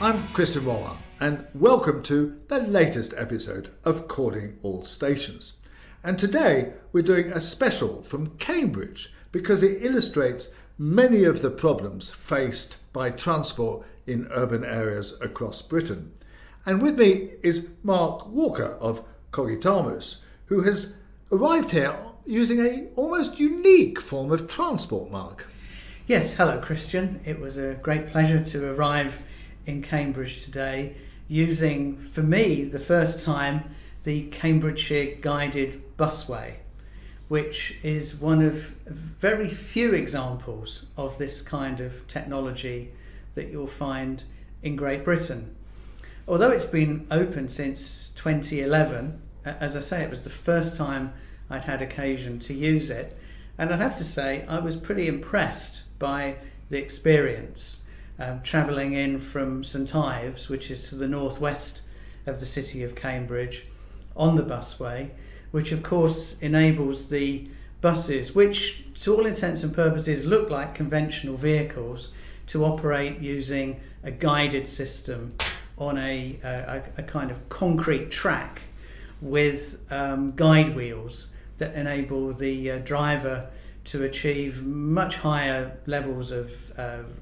I'm Christian Wolmar, and welcome to the latest episode of Calling All Stations. And today we're doing a special from Cambridge because it illustrates many of the problems faced by transport in urban areas across Britain. And with me is Mark Walker of Cogitamus, who has arrived here using an almost unique form of transport, Mark. Yes, hello Christian. It was a great pleasure to arrive in Cambridge today using, for me, the first time, the Cambridgeshire Guided Busway, which is one of very few examples of this kind of technology that you'll find in Great Britain. Although it's been open since 2011, as I say, it was the first time I'd had occasion to use it, and I'd have to say I was pretty impressed by the experience. Travelling in from St Ives, which is to the northwest of the city of Cambridge, on the busway, which of course enables the buses, which to all intents and purposes look like conventional vehicles, to operate using a guided system on a kind of concrete track with guide wheels that enable the driver to achieve much higher levels of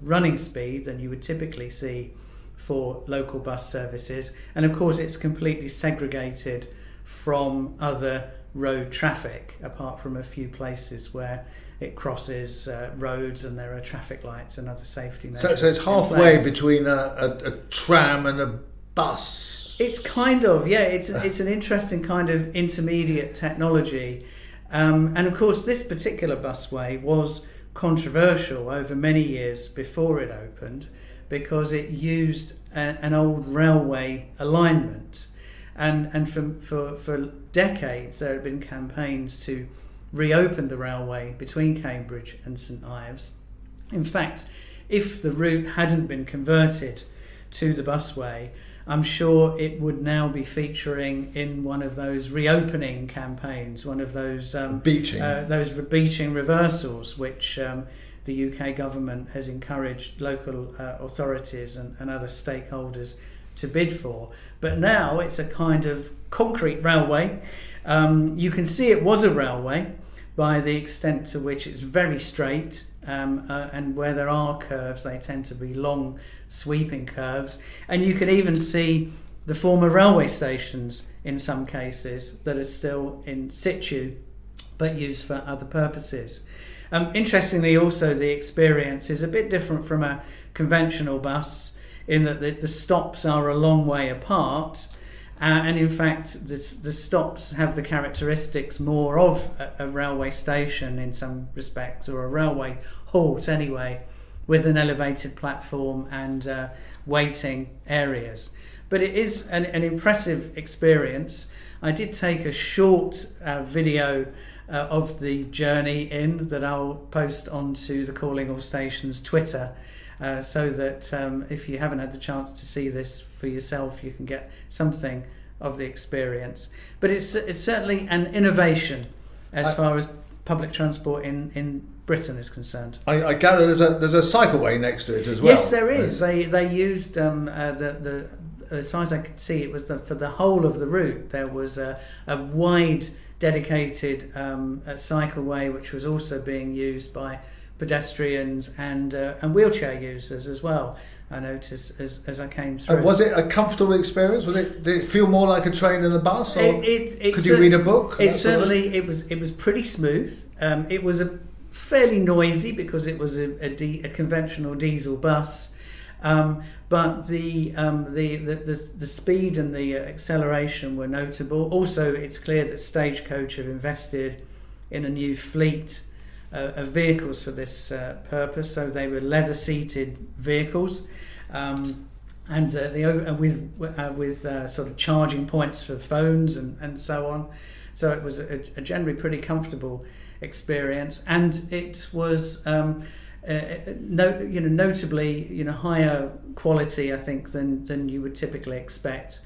running speed than you would typically see for local bus services. And of course it's completely segregated from other road traffic, apart from a few places where it crosses roads and there are traffic lights and other safety measures. So it's halfway between a tram and a bus. It's kind of, yeah, it's an interesting kind of intermediate technology. And of course this particular busway was controversial over many years before it opened because it used an old railway alignment, and for decades there had been campaigns to reopen the railway between Cambridge and St Ives. In fact, if the route hadn't been converted to the busway, I'm sure it would now be featuring in one of those reopening campaigns, one of those beaching reversals, which the UK government has encouraged local authorities and other stakeholders to bid for. But now it's a kind of concrete railway. You can see it was a railway by the extent to which it's very straight, and where there are curves they tend to be long sweeping curves, and you can even see the former railway stations in some cases that are still in situ but used for other purposes. Interestingly also, the experience is a bit different from a conventional bus in that the stops are a long way apart, and in fact the stops have the characteristics more of a railway station in some respects, or a railway halt anyway, with an elevated platform and waiting areas. But it is an impressive experience. I did take a short video of the journey in that I'll post onto the Calling All Stations Twitter, so that if you haven't had the chance to see this for yourself, you can get something of the experience. But it's certainly an innovation as far as public transport in Britain is concerned. I gather there's a cycleway next to it as well. Yes, there is. They used the as far as I could see, it was for the whole of the route. There was a wide dedicated cycleway, which was also being used by pedestrians and wheelchair users as well. I noticed as I came through. Was it a comfortable experience? Did it feel more like a train than a bus? Or could you read a book? It was pretty smooth. It was a fairly noisy because it was a conventional diesel bus, but the speed and the acceleration were notable. Also, it's clear that Stagecoach have invested in a new fleet of vehicles for this purpose. So they were leather-seated vehicles, and with sort of charging points for phones and so on. So it was a generally pretty comfortable experience, and it was notably higher quality, I think, than you would typically expect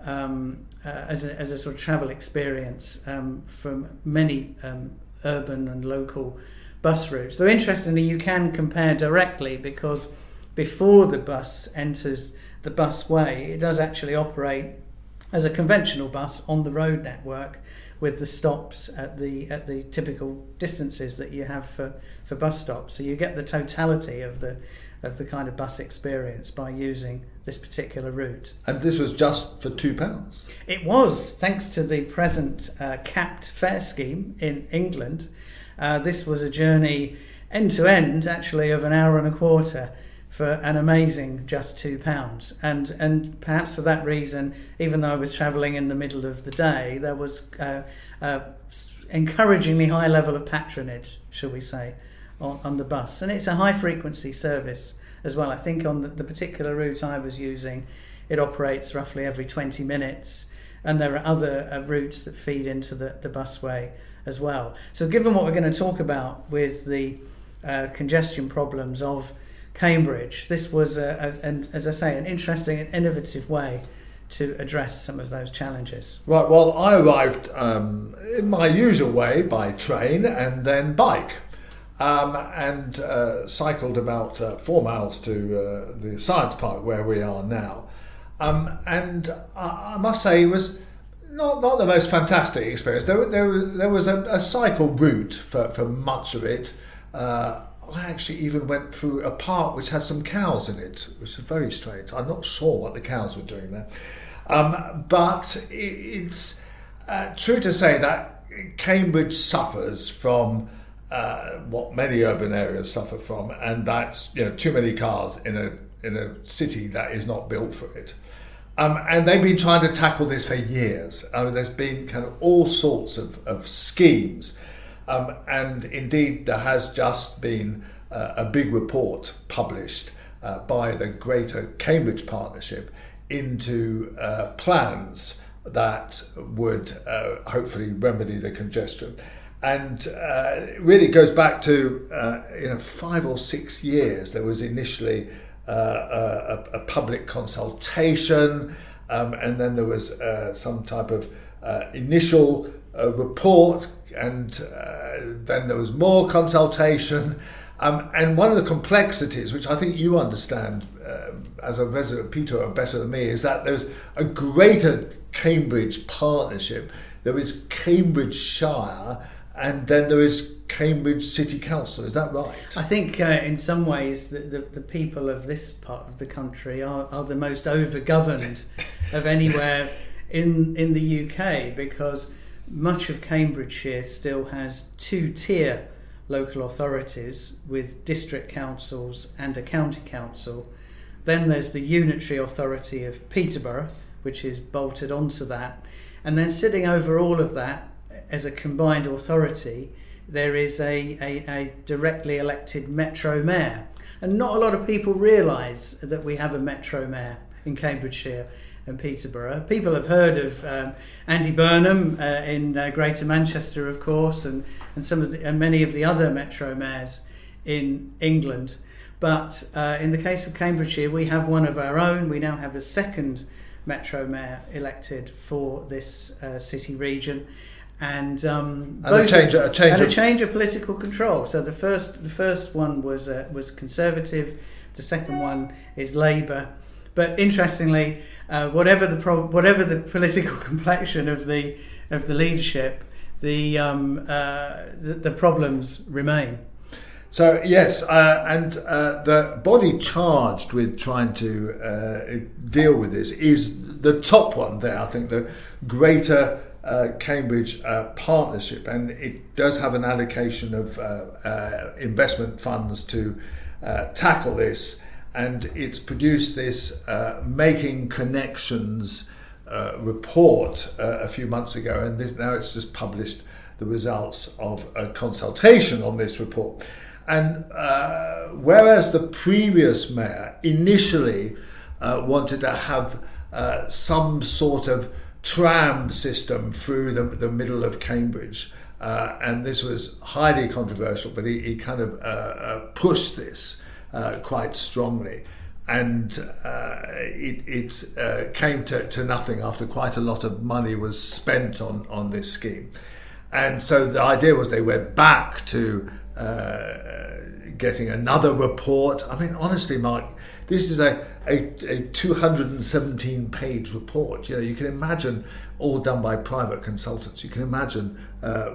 as a sort of travel experience from many urban and local bus routes. Though interestingly, you can compare directly, because before the bus enters the busway, it does actually operate as a conventional bus on the road network, with the stops at the typical distances that you have for bus stops. So you get the totality of the kind of bus experience by using this particular route. And this was just for £2? It was, thanks to the present capped fare scheme in England. This was a journey end to end, actually, of an hour and a quarter for an amazing just £2. And perhaps for that reason, even though I was travelling in the middle of the day, there was encouragingly high level of patronage, shall we say, on the bus. And it's a high frequency service as well. I think on the particular route I was using, it operates roughly every 20 minutes. And there are other routes that feed into the busway as well. So given what we're going to talk about with the congestion problems of Cambridge, this was, as I say, an interesting and innovative way to address some of those challenges. Right, well, I arrived in my usual way by train and then bike, and cycled about 4 miles to the science park where we are now. And I must say it was not the most fantastic experience. There was a cycle route for much of it. I actually even went through a park which has some cows in it, which is very strange. I'm not sure what the cows were doing there. But it's true to say that Cambridge suffers from what many urban areas suffer from, and that's too many cars in a city that is not built for it. And they've been trying to tackle this for years. There's been kind of all sorts of schemes. And indeed, there has just been a big report published by the Greater Cambridge Partnership into plans that would hopefully remedy the congestion. And really it goes back to 5 or 6 years. There was initially a public consultation, and then there was some type of initial report, and then there was more consultation. And one of the complexities, which I think you understand as a resident of Peterborough better than me, is that there's a greater Cambridge partnership. There is Cambridgeshire, and then there is Cambridge City Council. Is that right? I think in some ways the people of this part of the country are the most overgoverned of anywhere in the UK, because much of Cambridgeshire still has 2-tier local authorities with district councils and a county council. Then there's the unitary authority of Peterborough, which is bolted onto that. And then sitting over all of that as a combined authority, there is a directly elected Metro Mayor. And not a lot of people realise that we have a Metro Mayor in Cambridgeshire and Peterborough. People have heard of Andy Burnham in Greater Manchester, of course, and many of the other Metro Mayors in England. But in the case of Cambridgeshire, we have one of our own. We now have a second Metro Mayor elected for this city region. And a change of political control. So the first one was Conservative, the second one is Labour. But interestingly, whatever the political complexion of the leadership, the problems remain. So yes, and the body charged with trying to deal with this is the top one there. I think the Greater Cambridge Partnership, and it does have an allocation of investment funds to tackle this, and it's produced this Making Connections report a few months ago, and now it's just published the results of a consultation on this report. And whereas the previous mayor initially wanted to have some sort of tram system through the middle of Cambridge, and this was highly controversial, but he kind of pushed this quite strongly, and it came to nothing after quite a lot of money was spent on this scheme. And so the idea was they went back to getting another report. I mean, honestly, Mark, This is a 217-page report. You can imagine, all done by private consultants. You can imagine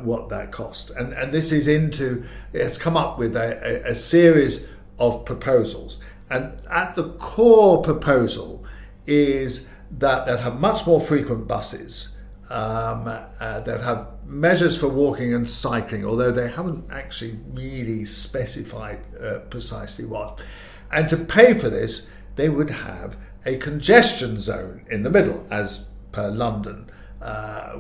what that cost. And this is it's come up with a series of proposals. And at the core proposal is that they'll have much more frequent buses, that have measures for walking and cycling, although they haven't actually really specified precisely what. And to pay for this, they would have a congestion zone in the middle, as per London,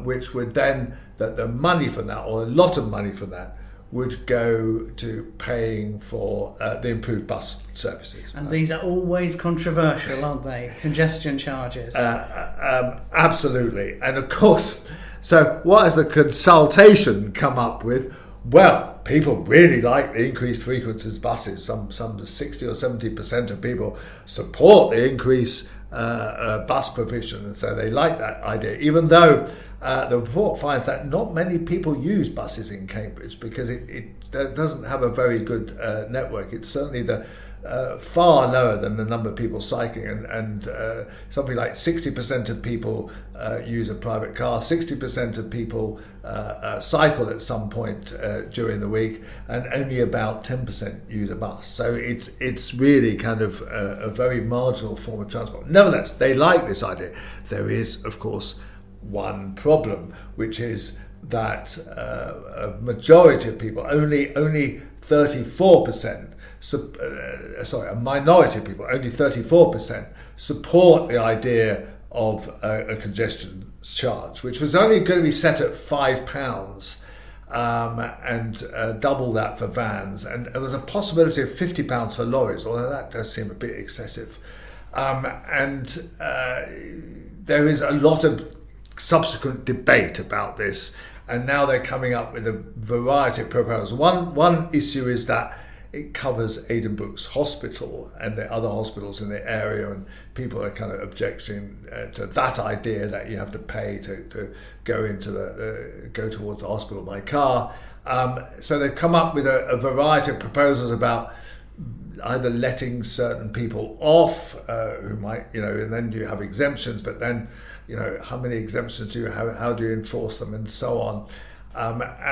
which would then, the money for that, or a lot of money for that, would go to paying for the improved bus services. And these are always controversial, aren't they? Congestion charges. Absolutely. And of course, so what has the consultation come up with? Well, people really like the increased frequencies buses. Some 60 or 70% of people support the increased bus provision, and so they like that idea, even though the report finds that not many people use buses in Cambridge because it doesn't have a very good network. It's certainly far lower than the number of people cycling, and something like 60% of people use a private car, 60% of people cycle at some point during the week, and only about 10% use a bus. So it's really kind of a very marginal form of transport. Nevertheless, they like this idea. There is, of course, one problem, which is that a majority of people, only 34%, a minority of people, only 34%, support the idea of a congestion charge, which was only going to be set at £5 and double that for vans, and there was a possibility of £50 for lorries, although that does seem a bit excessive. There is a lot of subsequent debate about this, and now they're coming up with a variety of proposals. One issue is that it covers Addenbrooke's hospital and the other hospitals in the area, and people are kind of objecting to that idea that you have to pay to go go towards the hospital by car. So they've come up with a variety of proposals about either letting certain people off who might, and then you have exemptions, but then how many exemptions do you have, how do you enforce them, and so on.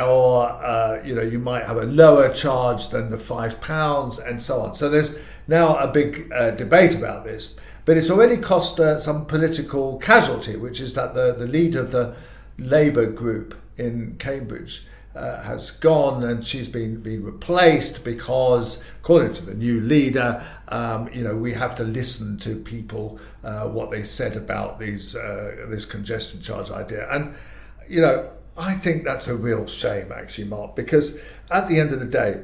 Or you might have a lower charge than the £5 and so on. So there's now a big debate about this, but it's already cost some political casualty, which is that the leader of the Labour group in Cambridge has gone, and she's been replaced because, according to the new leader, we have to listen to people, what they said about this congestion charge idea. And I think that's a real shame, actually, Mark, because at the end of the day,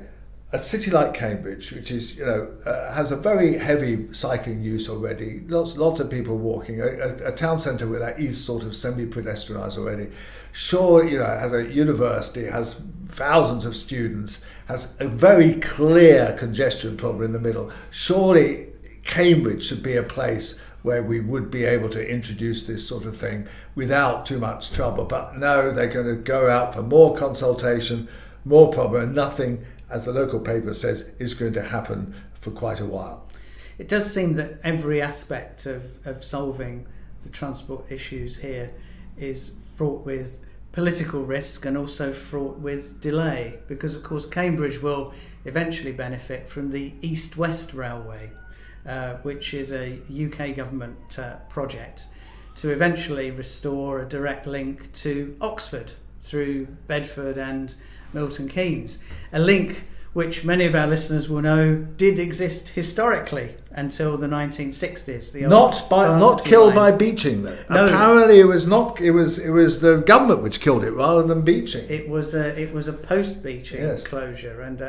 a city like Cambridge, which is has a very heavy cycling use already, lots of people walking, a town centre where that is sort of semi-pedestrianised already. Sure, it has a university, has thousands of students, has a very clear congestion problem in the middle. Surely Cambridge should be a place where we would be able to introduce this sort of thing without too much trouble. But no, they're going to go out for more consultation, more problem, and nothing, as the local paper says, is going to happen for quite a while. It does seem that every aspect of solving the transport issues here is fraught with political risk and also fraught with delay, because of course Cambridge will eventually benefit from the East-West Railway, which is a UK government project to eventually restore a direct link to Oxford through Bedford and Milton Keynes, a link which many of our listeners will know did exist historically until the 1960s. Not killed by Beeching, though. No. Apparently, it was not. It was the government which killed it rather than Beeching. It was a post-Beeching closure, and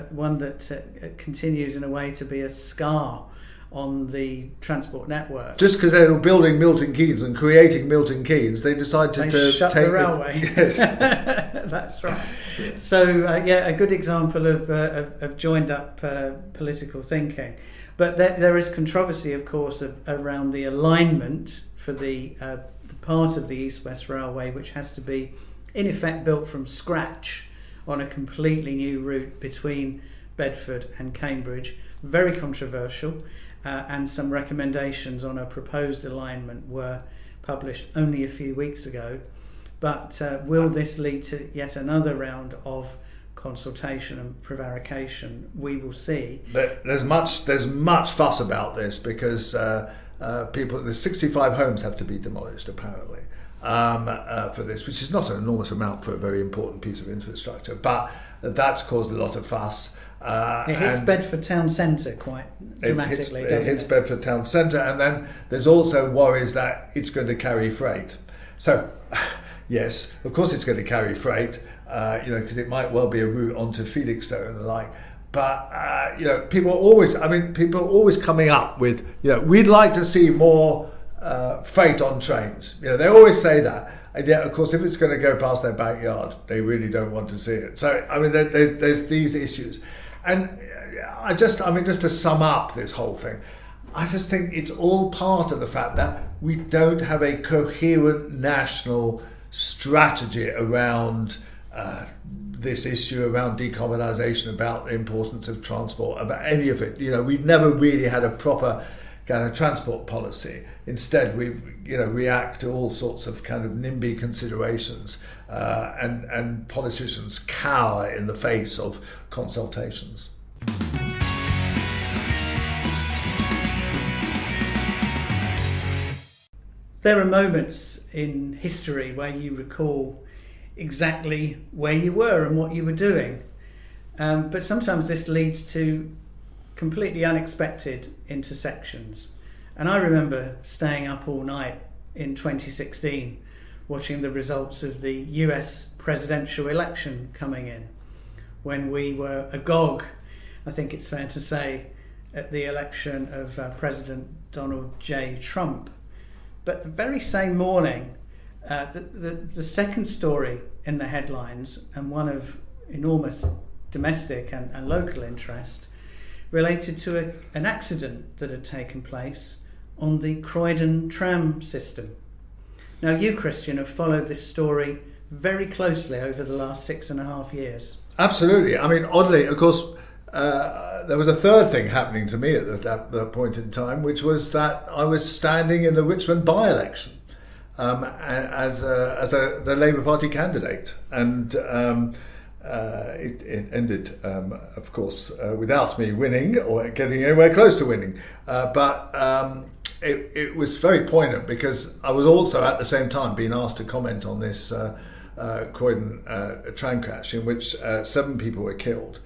one that continues in a way to be a scar on the transport network. Just because they were building Milton Keynes and creating Milton Keynes, they decided to shut take the railway. Yes, that's right. So a good example of joined up political thinking. But there is controversy, of course, around the alignment for the part of the East-West Railway, which has to be in effect built from scratch on a completely new route between Bedford and Cambridge, very controversial, and some recommendations on a proposed alignment were published only a few weeks ago. But will this lead to yet another round of consultation and prevarication? We will see. There's much fuss about this because the 65 homes have to be demolished apparently for this, which is not an enormous amount for a very important piece of infrastructure, but that's caused a lot of fuss. It hits Bedford town centre quite dramatically, doesn't it? It hits Bedford town centre, and then there's also worries that it's going to carry freight. So, yes, of course it's going to carry freight, because it might well be a route onto Felixstowe and the like. But people are always coming up with, we'd like to see more freight on trains. They always say that, and yet, of course, if it's going to go past their backyard, they really don't want to see it. So, there's these issues, and just to sum up this whole thing, I just think it's all part of the fact that we don't have a coherent national strategy around this issue, around decarbonisation, about the importance of transport, about any of it. We've never really had a proper kind of transport policy. Instead, we react to all sorts of kind of NIMBY considerations, and politicians cower in the face of consultations. There are moments in history where you recall exactly where you were and what you were doing. But sometimes this leads to completely unexpected intersections. And I remember staying up all night in 2016 watching the results of the US presidential election coming in, when we were agog, I think it's fair to say, at the election of President Donald J. Trump. But the very same morning, the second story in the headlines, and one of enormous domestic and local interest, related to an accident that had taken place on the Croydon tram system. Now, you, Christian, have followed this story very closely over the last 6.5 years. Absolutely. Oddly, of course, there was a third thing happening to me at that point in time, which was that I was standing in the Richmond by-election as the Labour Party candidate, and it ended, of course, without me winning or getting anywhere close to winning. But it was very poignant because I was also at the same time being asked to comment on this Croydon tram crash in which 7 people were killed.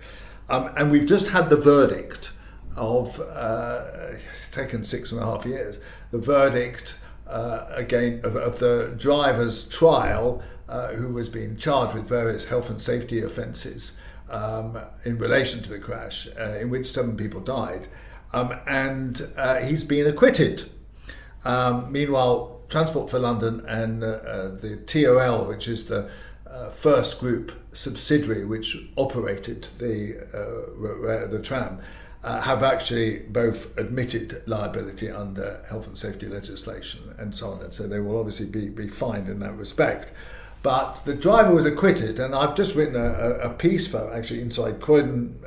And we've just had the verdict of, it's taken 6.5 years, the verdict again of the driver's trial, who was being charged with various health and safety offences in relation to the crash, in which 7 people died. And he's been acquitted. Meanwhile, Transport for London and the TOL, which is the First Group subsidiary which operated the tram, have actually both admitted liability under health and safety legislation and so on, and so they will obviously be fined in that respect. But the driver was acquitted, and I've just written a piece for actually Inside Croydon,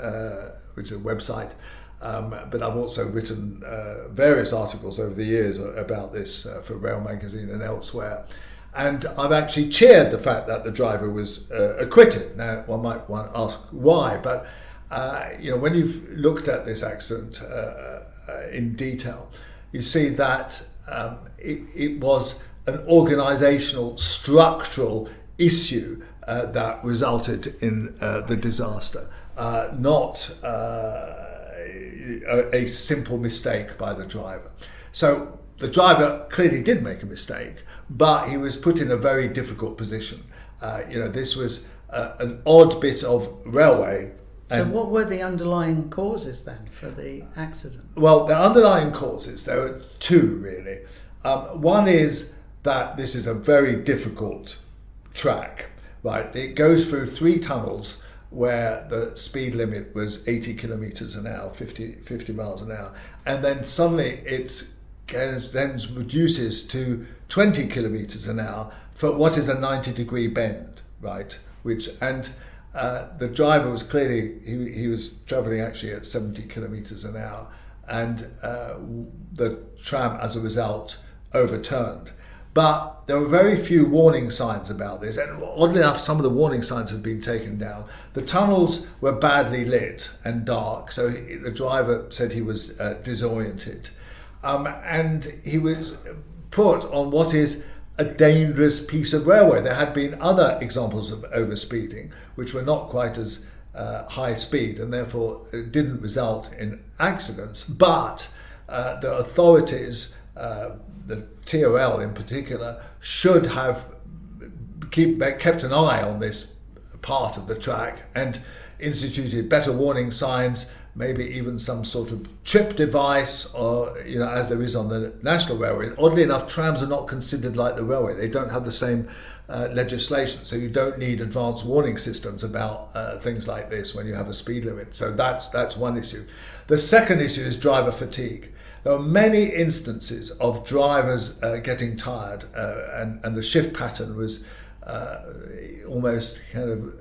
which is a website, but I've also written various articles over the years about this for Rail Magazine and elsewhere. And I've actually chaired the fact that the driver was acquitted. Now, one might ask why, but when you've looked at this accident in detail, you see that it was an organisational, structural issue that resulted in the disaster, not a simple mistake by the driver. So the driver clearly did make a mistake, but he was put in a very difficult position. This was an odd bit of railway. So what were the underlying causes then for the accident? Well, the underlying causes, there were 2 really. One is that this is a very difficult track, right? It goes through 3 tunnels where the speed limit was 80 kilometres an hour, 50 miles an hour. And then suddenly it then reduces to 20 kilometres an hour for what is a 90-degree bend, right? the driver was clearly, he was travelling actually at 70 kilometres an hour, and the tram, as a result, overturned. But there were very few warning signs about this, and oddly enough, some of the warning signs had been taken down. The tunnels were badly lit and dark, so the driver said he was disoriented. And he was put on what is a dangerous piece of railway. There had been other examples of overspeeding, which were not quite as high speed, and therefore it didn't result in accidents. But the authorities, the TOL in particular, should have kept an eye on this part of the track and instituted better warning signs, maybe even some sort of trip device, or as there is on the National Railway. Oddly enough, trams are not considered like the railway. They don't have the same legislation, so you don't need advanced warning systems about things like this when you have a speed limit. So that's one issue. The second issue is driver fatigue. There are many instances of drivers getting tired, and the shift pattern was almost kind of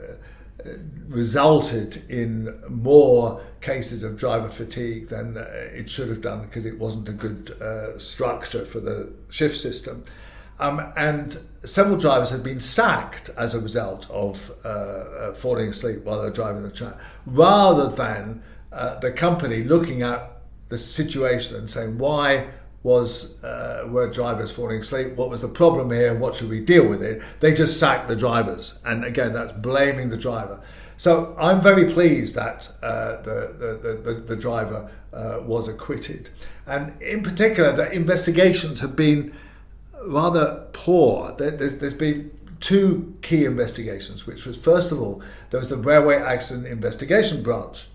resulted in more cases of driver fatigue than it should have done, because it wasn't a good structure for the shift system. And several drivers have been sacked as a result of falling asleep while they're driving the tram, rather than the company looking at the situation and saying, why were drivers falling asleep? What was the problem here? What should we deal with it? They just sacked the drivers, and again, that's blaming the driver. So I'm very pleased that the driver was acquitted, and in particular, the investigations have been rather poor. There's been two key investigations, which was, first of all, there was the Railway Accident Investigation Branch,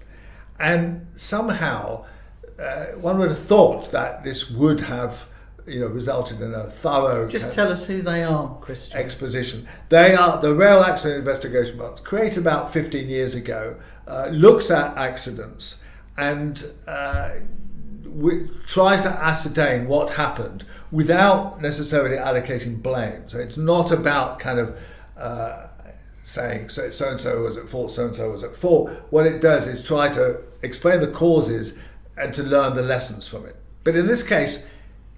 and somehow one would have thought that this would have resulted in a thorough... Just tell us who they are, Christian. ...exposition. They are the Rail Accident Investigation Branch, created about 15 years ago, looks at accidents and tries to ascertain what happened without necessarily allocating blame. So it's not about kind of saying so-and-so was at fault, so-and-so was at fault. What it does is try to explain the causes and to learn the lessons from it. But in this case,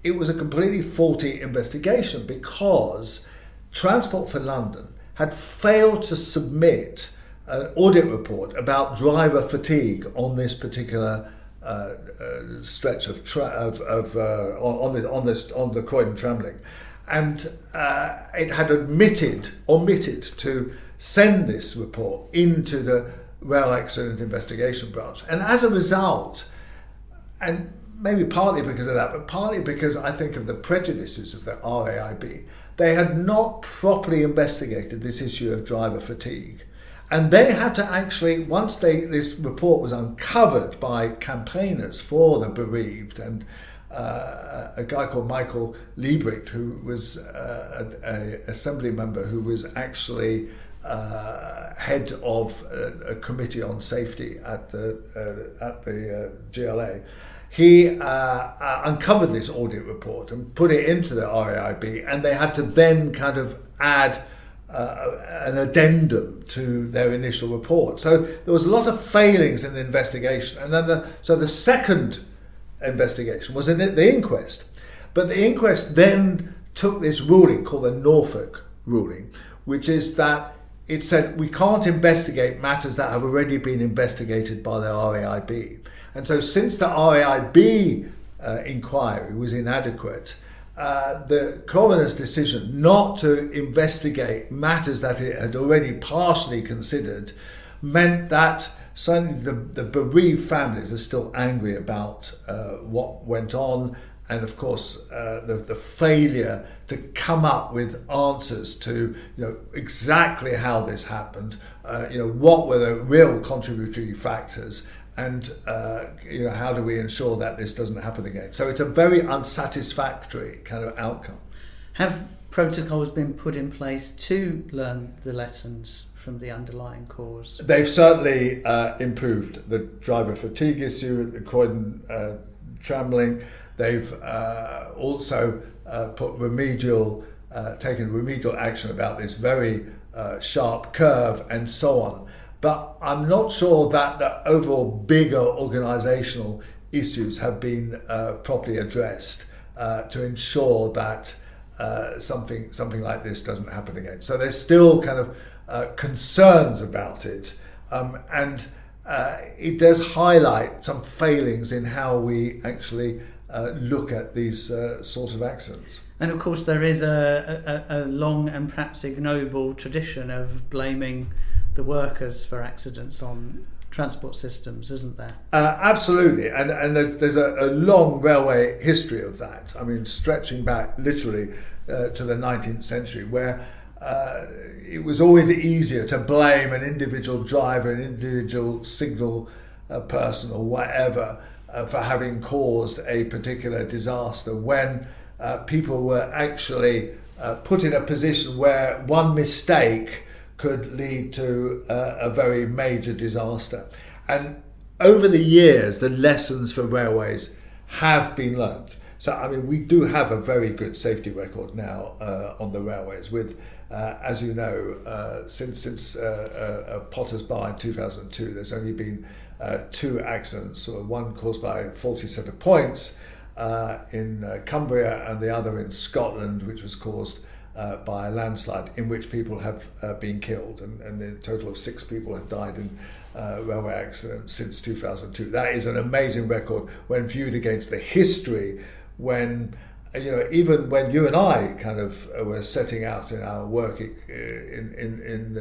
it was a completely faulty investigation, because Transport for London had failed to submit an audit report about driver fatigue on this particular stretch of on the Croydon tram link, and it had omitted to send this report into the Rail Accident Investigation Branch, and as a result, and maybe partly because of that, but partly because I think of the prejudices of the RAIB, they had not properly investigated this issue of driver fatigue. And they had to actually, once this report was uncovered by campaigners for the bereaved, and a guy called Michael Liebricht, who was an assembly member who was actually head of a committee on safety at the GLA, he uncovered this audit report and put it into the RAIB, and they had to then kind of add an addendum to their initial report. So there was a lot of failings in the investigation, and then the second investigation was in the inquest. But the inquest then took this ruling called the Norfolk ruling, which is that it said we can't investigate matters that have already been investigated by the RAIB. And so since the RAIB inquiry was inadequate, the coroner's decision not to investigate matters that it had already partially considered meant that certainly the bereaved families are still angry about what went on, and of course the failure to come up with answers to exactly how this happened, what were the real contributory factors, and how do we ensure that this doesn't happen again. So it's a very unsatisfactory kind of outcome. Have protocols been put in place to learn the lessons from the underlying cause? They've certainly improved the driver fatigue issue at the Croydon tram link. They've also taken remedial action about this very sharp curve and so on. but I'm not sure that the overall bigger organisational issues have been properly addressed to ensure that something like this doesn't happen again. So there's still kind of concerns about it, and it does highlight some failings in how we actually look at these sorts of accidents. And of course there is a long and perhaps ignoble tradition of blaming the workers for accidents on transport systems, isn't there? Absolutely, and there's a long railway history of that. I mean, stretching back literally to the 19th century, where it was always easier to blame an individual driver, an individual signal person or whatever for having caused a particular disaster, when people were actually put in a position where one mistake could lead to a very major disaster. And over the years, the lessons for railways have been learned. So, I mean, we do have a very good safety record now on the railways with, as you know, since Potter's Bar in 2002, there's only been 2 accidents, one caused by faulty set of points in Cumbria and the other in Scotland, which was caused by a landslide in which people have been killed, and a total of 6 people have died in railway accidents since 2002. That is an amazing record when viewed against the history, when even when you and I kind of were setting out in our work in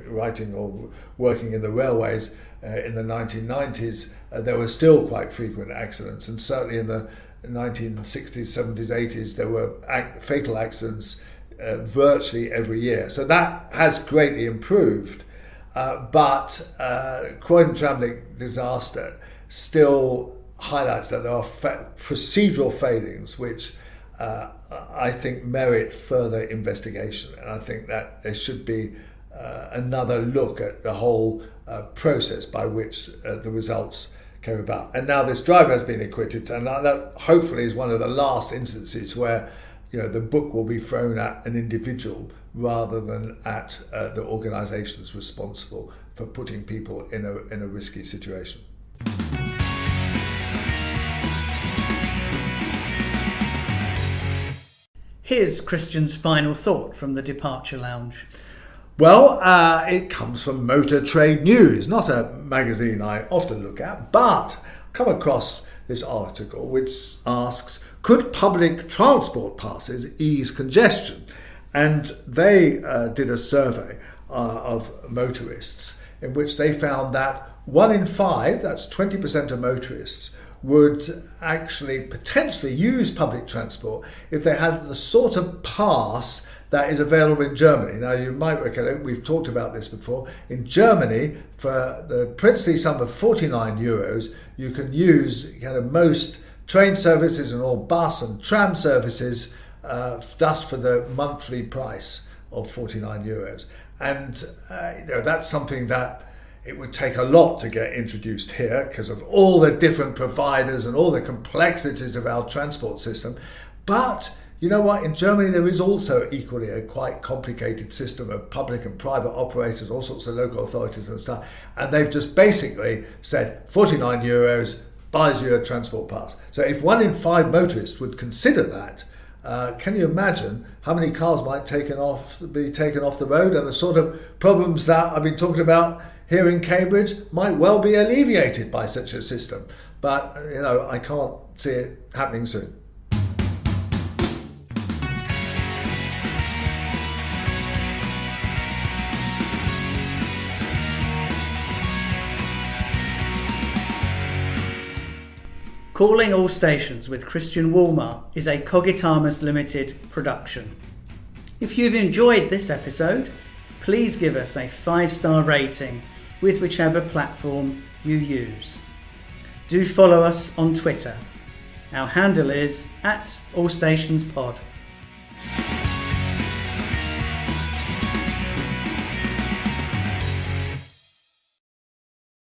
writing or working in the railways in the 1990s, there were still quite frequent accidents, and certainly in the 1960s, 70s, 80s, there were fatal accidents virtually every year. So that has greatly improved, but Croydon tram disaster still highlights that there are procedural failings which I think merit further investigation, and I think that there should be another look at the whole process by which the results came about. And now this driver has been acquitted, and that hopefully is one of the last instances where the book will be thrown at an individual rather than at the organisations responsible for putting people in a risky situation. Here's Christian's final thought from the Departure Lounge. Well, it comes from Motor Trade News, not a magazine I often look at, but come across this article which asks, could public transport passes ease congestion? And they did a survey of motorists in which they found that 1 in 5, that's 20% of motorists, would actually potentially use public transport if they had the sort of pass that is available in Germany. Now, you might recollect, we've talked about this before. In Germany, for the princely sum of 49 euros, you can use kind of most train services and all bus and tram services just for the monthly price of 49 euros. And that's something that it would take a lot to get introduced here because of all the different providers and all the complexities of our transport system. But you know what? In Germany, there is also equally a quite complicated system of public and private operators, all sorts of local authorities and stuff. And they've just basically said 49 euros buys you a transport pass. So if 1 in 5 motorists would consider that, can you imagine how many cars might be taken off the road, and the sort of problems that I've been talking about here in Cambridge might well be alleviated by such a system. But, I can't see it happening soon. Calling All Stations with Christian Wolmar is a Cogitamus Limited production. If you've enjoyed this episode, please give us a 5-star rating with whichever platform you use. Do follow us on Twitter. Our handle is @AllStationsPod.